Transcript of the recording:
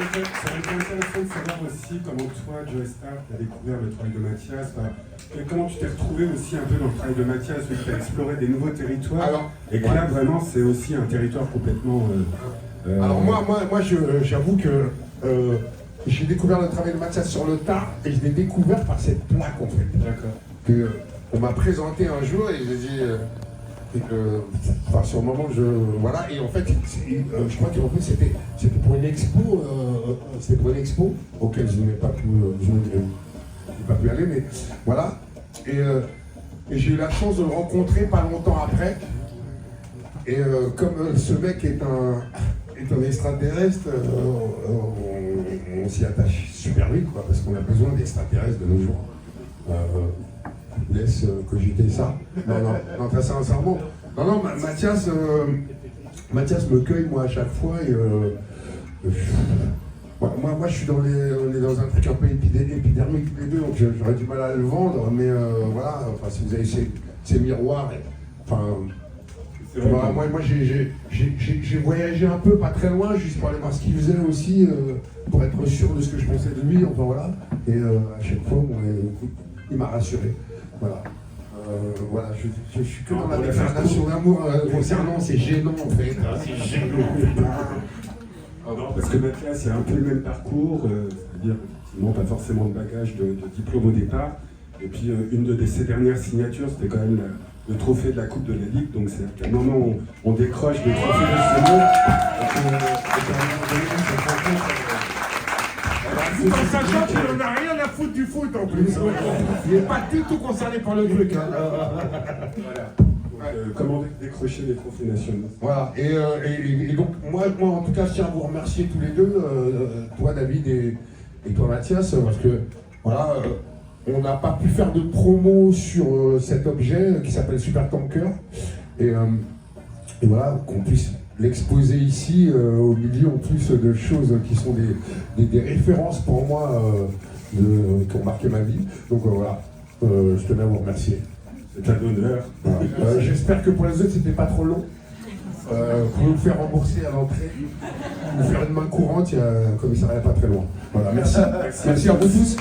aurait été intéressant de savoir aussi comment toi, Joe Star, tu as découvert le travail de Mathias. Et comment tu t'es retrouvé aussi un peu dans le travail de Mathias, vu que tu as exploré des nouveaux territoires. Alors, et que là, vraiment, c'est aussi un territoire complètement... Alors moi j'avoue que j'ai découvert le travail de Mathias sur le tard et je l'ai découvert par cette plaque en fait. D'accord. Que on m'a présenté un jour et j'ai dit enfin, sur le moment voilà, et en fait je crois qu'en plus c'était pour une expo auquel je n'ai pas pu aller, mais voilà, et j'ai eu la chance de le rencontrer pas longtemps après, et comme ce mec est un extraterrestre, on s'y attache super vite, quoi, parce qu'on a besoin d'extraterrestres de nos jours. Laisse cogiter ça. Non, très sincèrement. Non, Mathias me cueille, moi, à chaque fois. Et, moi, je suis on est dans un truc un peu épidermique tous les deux, donc j'aurais du mal à le vendre, mais voilà, enfin, si vous avez ces miroirs, enfin... Moi j'ai voyagé un peu, pas très loin, juste pour aller voir ce qu'il faisait aussi, pour être sûr de ce que je pensais de lui, enfin voilà. Et à chaque fois, il m'a rassuré. Voilà. Voilà, je suis que dans la déclaration d'amour concernant, c'est gênant en fait. C'est gênant. Non, parce que Mathias, il a un peu le même parcours, c'est-à-dire effectivement pas forcément de bagage de diplôme au départ. Et puis une de ses dernières signatures, c'était quand même le trophée de la Coupe de la Ligue, donc c'est à quel moment on décroche des trophées de ce monde. Tout en sachant qu'il n'en a rien à foutre du foot en plus. Il n'est pas du tout concerné par le truc. Hein. Voilà. Comment décrocher les trophées nationaux. Voilà, et donc moi en tout cas je tiens à vous remercier tous les deux, toi David et toi Mathias, parce que voilà, on n'a pas pu faire de promo sur cet objet qui s'appelle Super Tanker, et voilà, qu'on puisse l'exposer ici au milieu en plus de choses qui sont des références pour moi qui ont marqué ma vie. Donc voilà, je tenais à vous remercier. C'est un honneur. Voilà. J'espère que pour les autres c'était pas trop long. Vous pouvez vous faire rembourser à l'entrée, vous faire une main courante, il y a un commissariat pas très loin. Voilà, merci. Merci à vous tous.